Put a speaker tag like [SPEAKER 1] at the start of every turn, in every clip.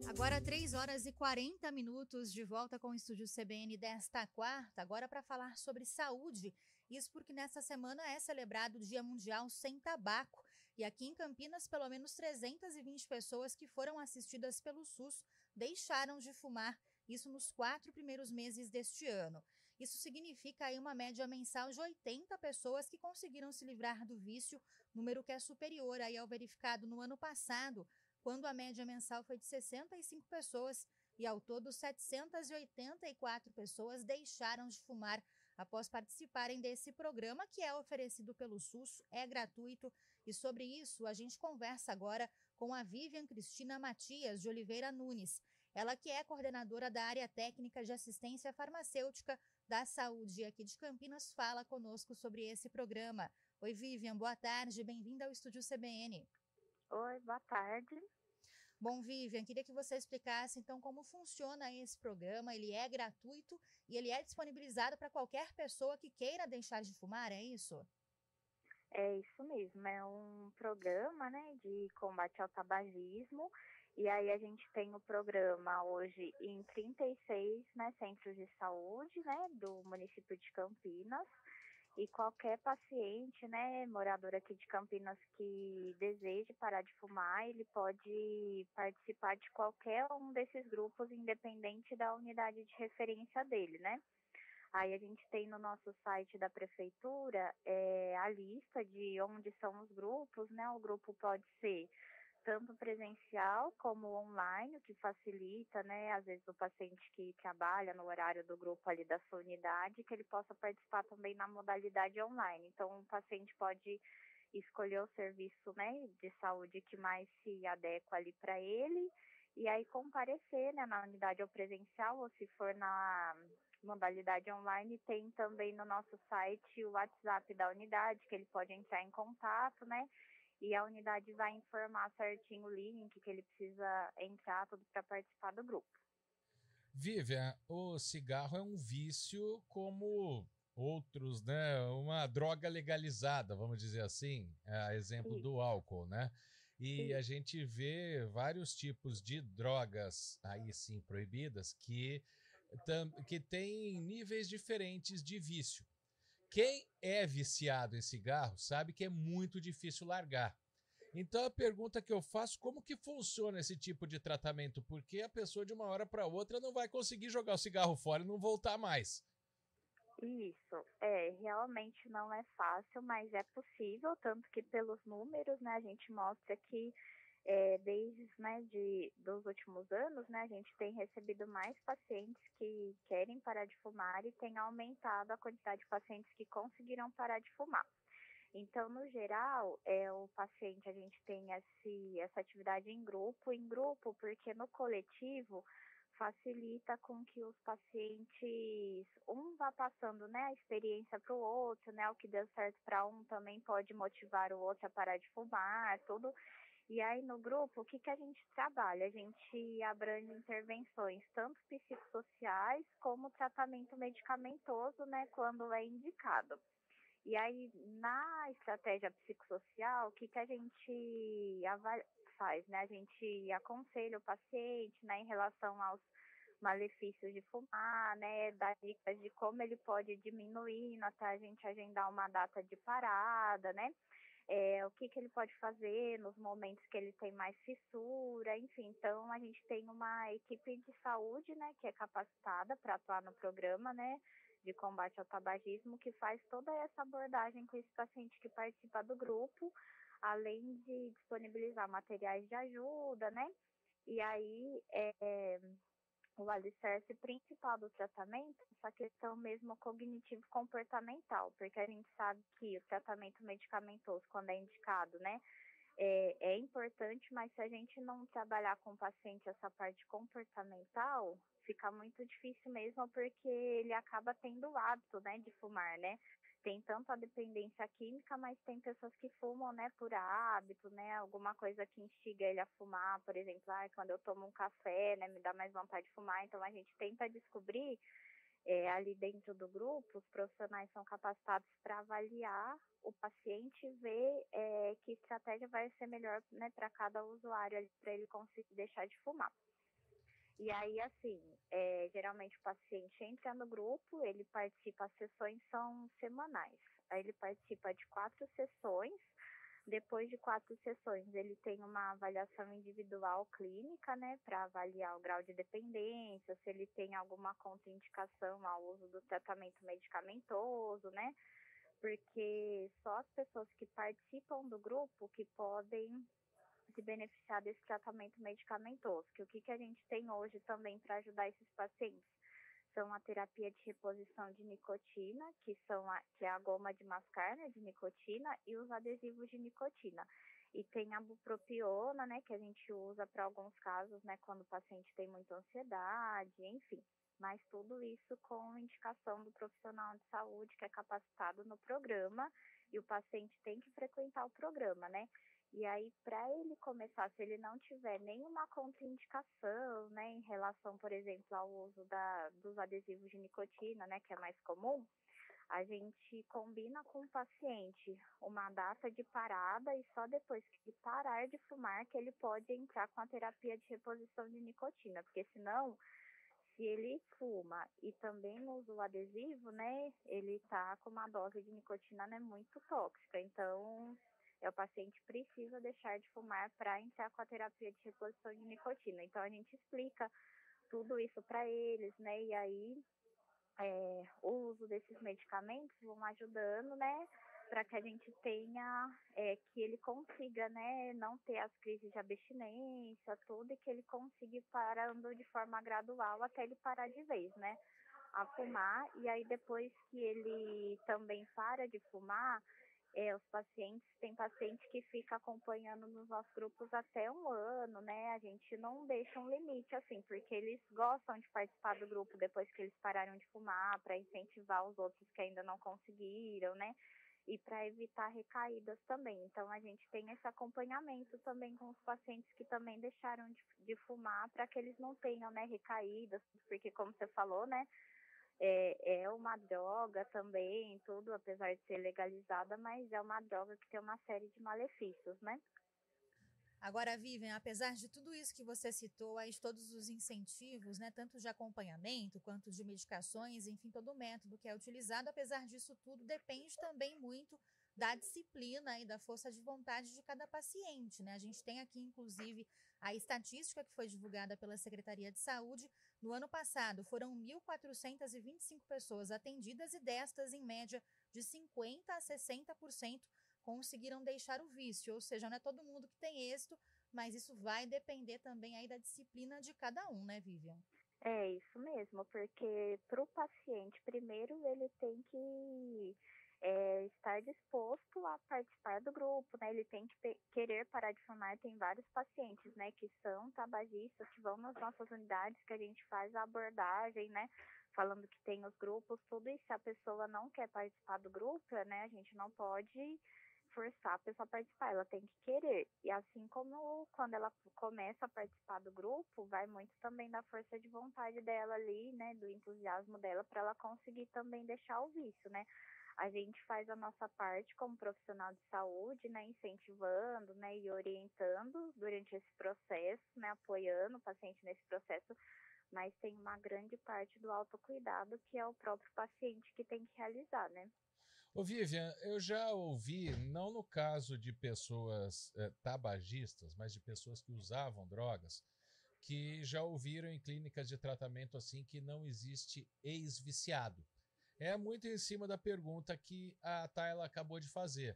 [SPEAKER 1] Agora 3 horas e 40 minutos de volta com o Estúdio CBN desta quarta, agora para falar sobre saúde. Isso porque nessa semana é celebrado o Dia Mundial Sem Tabaco. E aqui em Campinas, pelo menos 320 pessoas que foram assistidas pelo SUS deixaram de fumar. Isso nos 4 primeiros meses deste ano. Isso significa aí uma média mensal de 80 pessoas que conseguiram se livrar do vício, número que é superior aí ao verificado no ano passado, quando a média mensal foi de 65 pessoas e, ao todo, 784 pessoas deixaram de fumar após participarem desse programa, que é oferecido pelo SUS, é gratuito. E sobre isso, a gente conversa agora com a Vivian Cristina Matias de Oliveira Nunes. Ela que é coordenadora da área técnica de assistência farmacêutica da saúde aqui de Campinas, fala conosco sobre esse programa. Oi, Vivian, boa tarde, bem-vinda ao Estúdio CBN.
[SPEAKER 2] Oi, boa tarde.
[SPEAKER 1] Bom, Vivian, queria que você explicasse então como funciona esse programa. Ele é gratuito e ele é disponibilizado para qualquer pessoa que queira deixar de fumar, é isso?
[SPEAKER 2] É isso mesmo, é um programa, né, de combate ao tabagismo, e aí a gente tem o programa hoje em 36, né, centros de saúde, né, do município de Campinas, e qualquer paciente, né, morador aqui de Campinas que deseje parar de fumar, ele pode participar de qualquer um desses grupos, independente da unidade de referência dele, né. Aí a gente tem no nosso site da prefeitura a lista de onde são os grupos, né? O grupo pode ser tanto presencial como online, o que facilita, né? Às vezes o paciente que trabalha no horário do grupo ali da sua unidade, que ele possa participar também na modalidade online. Então o paciente pode escolher o serviço, né, de saúde que mais se adequa ali para ele, e aí comparecer, né, na unidade ou presencial, ou se for na modalidade online, tem também no nosso site o WhatsApp da unidade, que ele pode entrar em contato, né, e a unidade vai informar certinho o link que ele precisa entrar, tudo para participar do grupo.
[SPEAKER 3] Vivian, o cigarro é um vício como outros, né? Uma droga legalizada, vamos dizer assim, a exemplo
[SPEAKER 2] Isso,
[SPEAKER 3] do álcool, né? E a
[SPEAKER 2] isso.
[SPEAKER 3] gente vê vários tipos de drogas, aí sim proibidas, que têm níveis diferentes de vício. Quem é viciado em cigarro sabe que é muito difícil largar. Então a pergunta que eu faço, como que funciona esse tipo de tratamento? Porque a pessoa de uma hora para outra não vai conseguir jogar o cigarro fora e não voltar mais.
[SPEAKER 2] Isso, realmente não é fácil, mas é possível, tanto que pelos números, né, a gente mostra que desde, né, dos últimos anos, né, a gente tem recebido mais pacientes que querem parar de fumar e tem aumentado a quantidade de pacientes que conseguiram parar de fumar. Então, no geral, o paciente, a gente tem essa atividade em grupo, porque no coletivo facilita com que os pacientes, um vá passando, né, a experiência para o outro, né, o que deu certo para um também pode motivar o outro a parar de fumar, tudo. E aí no grupo, o que a gente trabalha? A gente abrange intervenções tanto psicossociais como tratamento medicamentoso, né, quando é indicado. E aí, na estratégia psicossocial, o que a gente faz, né? A gente aconselha o paciente, né, em relação aos malefícios de fumar, né, dá dicas de como ele pode diminuir, até a gente agendar uma data de parada, né, o que ele pode fazer nos momentos que ele tem mais fissura, enfim. Então, a gente tem uma equipe de saúde, né, que é capacitada para atuar no programa, né, de combate ao tabagismo, que faz toda essa abordagem com esse paciente que participa do grupo, além de disponibilizar materiais de ajuda, né? E aí, o alicerce principal do tratamento é essa questão mesmo cognitivo-comportamental, porque a gente sabe que o tratamento medicamentoso, quando é indicado, né, é importante, mas se a gente não trabalhar com o paciente essa parte comportamental, fica muito difícil mesmo, porque ele acaba tendo o hábito, né, de fumar, né? Tem tanto a dependência química, mas tem pessoas que fumam, né, por hábito, né, alguma coisa que instiga ele a fumar, por exemplo, quando eu tomo um café, né, me dá mais vontade de fumar, então a gente tenta descobrir ali dentro do grupo, os profissionais são capacitados para avaliar o paciente e ver que estratégia vai ser melhor, né, para cada usuário, para ele conseguir deixar de fumar. E aí, assim, geralmente o paciente entra no grupo, ele participa, as sessões são semanais. Aí ele participa de 4 sessões. Depois de 4 sessões, ele tem uma avaliação individual clínica, né, para avaliar o grau de dependência, se ele tem alguma contraindicação ao uso do tratamento medicamentoso, né, porque só as pessoas que participam do grupo que podem se beneficiar desse tratamento medicamentoso, que o que a gente tem hoje também para ajudar esses pacientes são a terapia de reposição de nicotina, que é a goma de mascar, né, de nicotina, e os adesivos de nicotina. E tem a bupropiona, né, que a gente usa para alguns casos, né, quando o paciente tem muita ansiedade, enfim. Mas tudo isso com indicação do profissional de saúde que é capacitado no programa, e o paciente tem que frequentar o programa, né? E aí, para ele começar, se ele não tiver nenhuma contraindicação, né, em relação, por exemplo, ao uso dos adesivos de nicotina, né, que é mais comum, a gente combina com o paciente uma data de parada e só depois que ele parar de fumar que ele pode entrar com a terapia de reposição de nicotina, porque senão, se ele fuma e também usa o adesivo, né, ele tá com uma dose de nicotina, né, muito tóxica, então o paciente precisa deixar de fumar para entrar com a terapia de reposição de nicotina. Então, a gente explica tudo isso para eles, né? E aí, o uso desses medicamentos vão ajudando, né? Para que a gente tenha, que ele consiga, né? Não ter as crises de abstinência, tudo, e que ele consiga ir parando de forma gradual até ele parar de vez, né? A fumar. E aí, depois que ele também para de fumar, os pacientes, tem paciente que fica acompanhando nos nossos grupos até 1 ano, né? A gente não deixa um limite, assim, porque eles gostam de participar do grupo depois que eles pararam de fumar, para incentivar os outros que ainda não conseguiram, né? E para evitar recaídas também. Então, a gente tem esse acompanhamento também com os pacientes que também deixaram de fumar, para que eles não tenham, né, recaídas, porque, como você falou, né? É uma droga também, tudo, apesar de ser legalizada, mas é uma droga que tem uma série de malefícios, né?
[SPEAKER 1] Agora, Vivian, apesar de tudo isso que você citou, aí de todos os incentivos, né, tanto de acompanhamento quanto de medicações, enfim, todo o método que é utilizado, apesar disso tudo, depende também muito da disciplina e da força de vontade de cada paciente, né? A gente tem aqui, inclusive, a estatística que foi divulgada pela Secretaria de Saúde. No ano passado, foram 1.425 pessoas atendidas e destas, em média, de 50% a 60% conseguiram deixar o vício, ou seja, não é todo mundo que tem êxito, mas isso vai depender também aí da disciplina de cada um, né, Vivian?
[SPEAKER 2] É isso mesmo, porque para o paciente, primeiro ele tem que estar disposto a participar do grupo, né? Ele tem que querer parar de fumar. Tem vários pacientes, né, que são tabagistas, que vão nas nossas unidades, que a gente faz a abordagem, né? Falando que tem os grupos, tudo, e se a pessoa não quer participar do grupo, né, a gente não pode forçar a pessoa a participar, ela tem que querer. E assim como quando ela começa a participar do grupo, vai muito também da força de vontade dela ali, né, do entusiasmo dela, para ela conseguir também deixar o vício, né? A gente faz a nossa parte como profissional de saúde, né, incentivando, né, e orientando durante esse processo, né, apoiando o paciente nesse processo, mas tem uma grande parte do autocuidado que é o próprio paciente que tem que realizar, né?
[SPEAKER 3] Ô Vivian, eu já ouvi, não no caso de pessoas tabagistas, mas de pessoas que usavam drogas, que já ouviram em clínicas de tratamento assim que não existe ex-viciado. É muito em cima da pergunta que a Tayla acabou de fazer.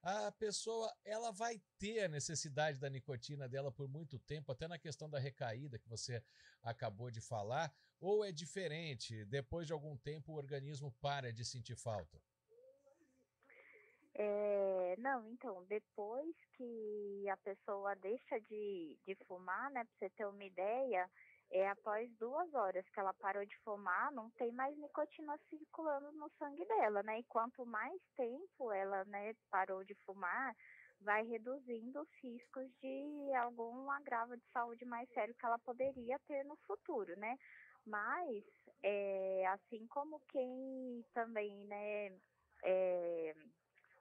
[SPEAKER 3] A pessoa, ela vai ter a necessidade da nicotina dela por muito tempo, até na questão da recaída que você acabou de falar, ou é diferente? Depois de algum tempo o organismo para de sentir falta?
[SPEAKER 2] Não, então, depois que a pessoa deixa de fumar, né, para você ter uma ideia, após 2 horas que ela parou de fumar, não tem mais nicotina circulando no sangue dela, né? E quanto mais tempo ela, né, parou de fumar, vai reduzindo os riscos de algum agravo de saúde mais sério que ela poderia ter no futuro, né? Mas, assim como quem também, né, é,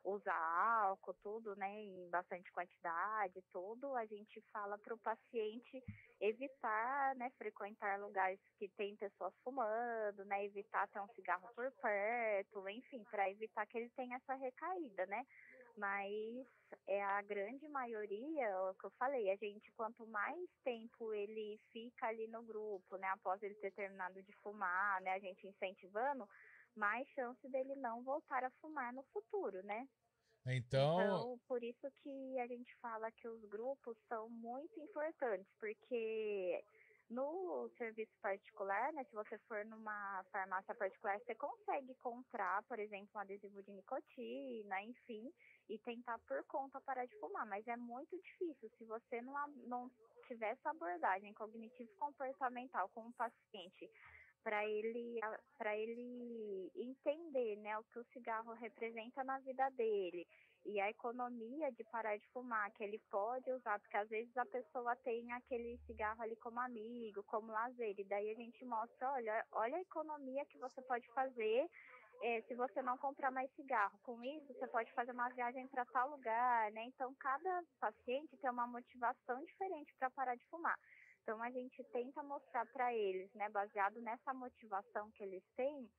[SPEAKER 2] usar álcool, tudo, né, em bastante quantidade, tudo, a gente fala para o paciente evitar, né, frequentar lugares que tem pessoas fumando, né, evitar ter um cigarro por perto, enfim, para evitar que ele tenha essa recaída, né. Mas a grande maioria, é o que eu falei, a gente, quanto mais tempo ele fica ali no grupo, né, após ele ter terminado de fumar, né, a gente incentivando, mais chance dele não voltar a fumar no futuro, né?
[SPEAKER 3] Então,
[SPEAKER 2] Então, por isso que a gente fala que os grupos são muito importantes, porque no serviço particular, né, se você for numa farmácia particular, você consegue comprar, por exemplo, um adesivo de nicotina, enfim, e tentar por conta parar de fumar, mas é muito difícil se você não tiver essa abordagem cognitivo-comportamental com o paciente para ele entender, né, o que o cigarro representa na vida dele e a economia de parar de fumar que ele pode usar, porque às vezes a pessoa tem aquele cigarro ali como amigo, como lazer, e daí a gente mostra, olha a economia que você pode fazer se você não comprar mais cigarro. Com isso, você pode fazer uma viagem para tal lugar, né? Então, cada paciente tem uma motivação diferente para parar de fumar. Então, a gente tenta mostrar para eles, né, baseado nessa motivação que eles têm,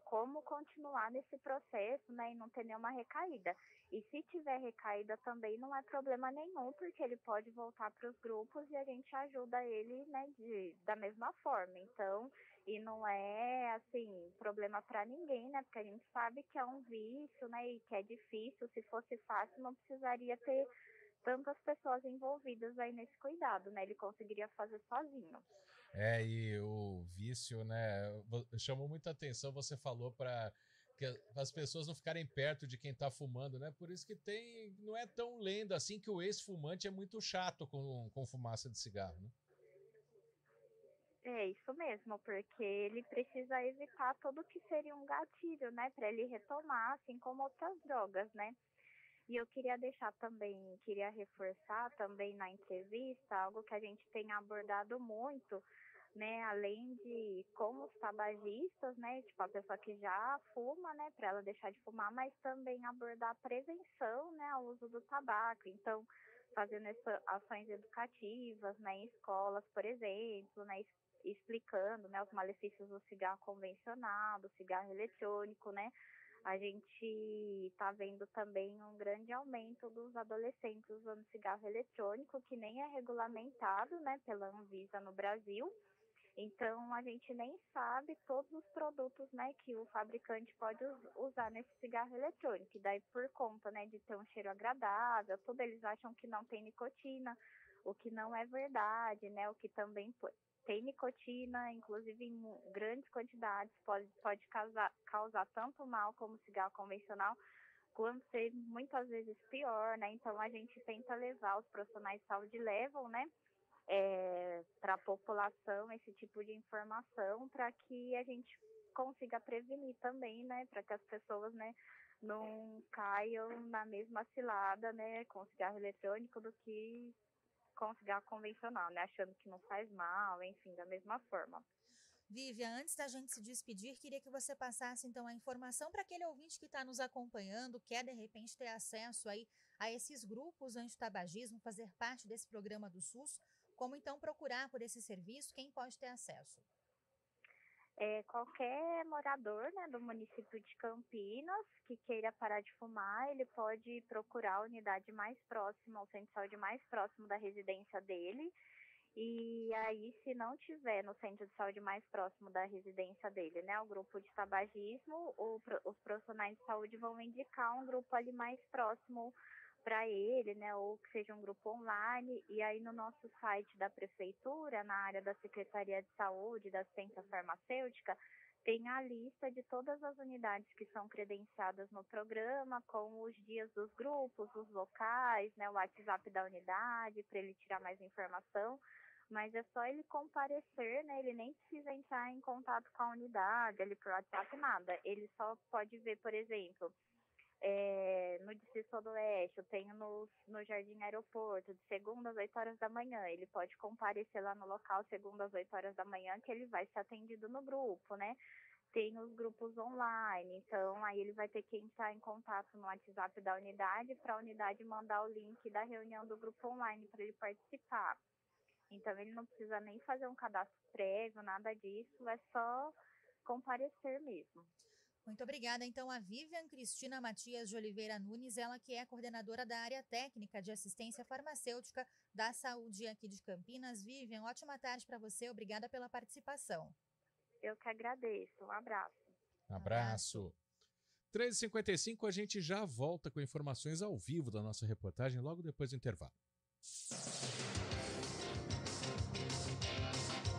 [SPEAKER 2] como continuar nesse processo, né, e não ter nenhuma recaída. E se tiver recaída também não é problema nenhum, porque ele pode voltar para os grupos e a gente ajuda ele, né, da mesma forma. Então, e não é, assim, problema para ninguém, né, porque a gente sabe que é um vício, né, e que é difícil. Se fosse fácil, não precisaria ter tantas pessoas envolvidas aí nesse cuidado, né, ele conseguiria fazer sozinho.
[SPEAKER 3] e o vício, né? Chamou muita atenção, você falou para que as pessoas não ficarem perto de quem tá fumando, né? Por isso que não é tão lenda assim que o ex-fumante é muito chato com fumaça de cigarro, né?
[SPEAKER 2] É isso mesmo, porque ele precisa evitar tudo que seria um gatilho, né, para ele retomar, assim como outras drogas, né? E eu queria reforçar também na entrevista algo que a gente tem abordado muito, né, além de como os tabagistas, né, tipo a pessoa que já fuma, né, para ela deixar de fumar, mas também abordar a prevenção, né, ao uso do tabaco. Então, fazendo ações educativas, né, em escolas, por exemplo, né, explicando, né, os malefícios do cigarro convencional, do cigarro eletrônico, né. A gente está vendo também um grande aumento dos adolescentes usando cigarro eletrônico, que nem é regulamentado, né, pela Anvisa no Brasil. Então, a gente nem sabe todos os produtos, né, que o fabricante pode usar nesse cigarro eletrônico. E daí, por conta, né, de ter um cheiro agradável, tudo eles acham que não tem nicotina, o que não é verdade, né, o que também tem nicotina, inclusive em grandes quantidades, pode causar tanto mal como o cigarro convencional, quanto ser muitas vezes pior, né? Então, a gente tenta levar, os profissionais de saúde levam, né, para a população esse tipo de informação para que a gente consiga prevenir também, né, para que as pessoas, né, não caiam na mesma cilada, né, com cigarro eletrônico do que com cigarro convencional, né, achando que não faz mal, enfim, da mesma forma.
[SPEAKER 1] Vivian, antes da gente se despedir, queria que você passasse então a informação para aquele ouvinte que está nos acompanhando, quer de repente ter acesso aí a esses grupos anti-tabagismo, fazer parte desse programa do SUS, como então procurar por esse serviço, quem pode ter acesso?
[SPEAKER 2] Qualquer morador, né, do município de Campinas que queira parar de fumar, ele pode procurar a unidade mais próxima, o centro de saúde mais próximo da residência dele. E aí, se não tiver no centro de saúde mais próximo da residência dele, né, o grupo de tabagismo, os profissionais de saúde vão indicar um grupo ali mais próximo para ele, né, ou que seja um grupo online. E aí, no nosso site da prefeitura, na área da Secretaria de Saúde, da assistência farmacêutica, tem a lista de todas as unidades que são credenciadas no programa, com os dias dos grupos, os locais, né, o WhatsApp da unidade, para ele tirar mais informação. Mas é só ele comparecer, né? Ele nem precisa entrar em contato com a unidade, ali por WhatsApp, nada. Ele só pode ver, por exemplo, no Distrito Sudoeste, eu tenho no Jardim Aeroporto, de segunda às 8 horas da manhã. Ele pode comparecer lá no local segunda às 8 horas da manhã, que ele vai ser atendido no grupo, né? tem os grupos online, então aí ele vai ter que entrar em contato no WhatsApp da unidade para a unidade mandar o link da reunião do grupo online para ele participar. Então ele não precisa nem fazer um cadastro prévio, nada disso, é só comparecer mesmo.
[SPEAKER 1] Muito obrigada, então, a Vivian Cristina Matias de Oliveira Nunes, ela que é coordenadora da área técnica de assistência farmacêutica da saúde aqui de Campinas. Vivian, ótima tarde para você, obrigada pela participação.
[SPEAKER 2] Eu que agradeço, um abraço.
[SPEAKER 3] Abraço. 13h55, a gente já volta com informações ao vivo da nossa reportagem logo depois do intervalo.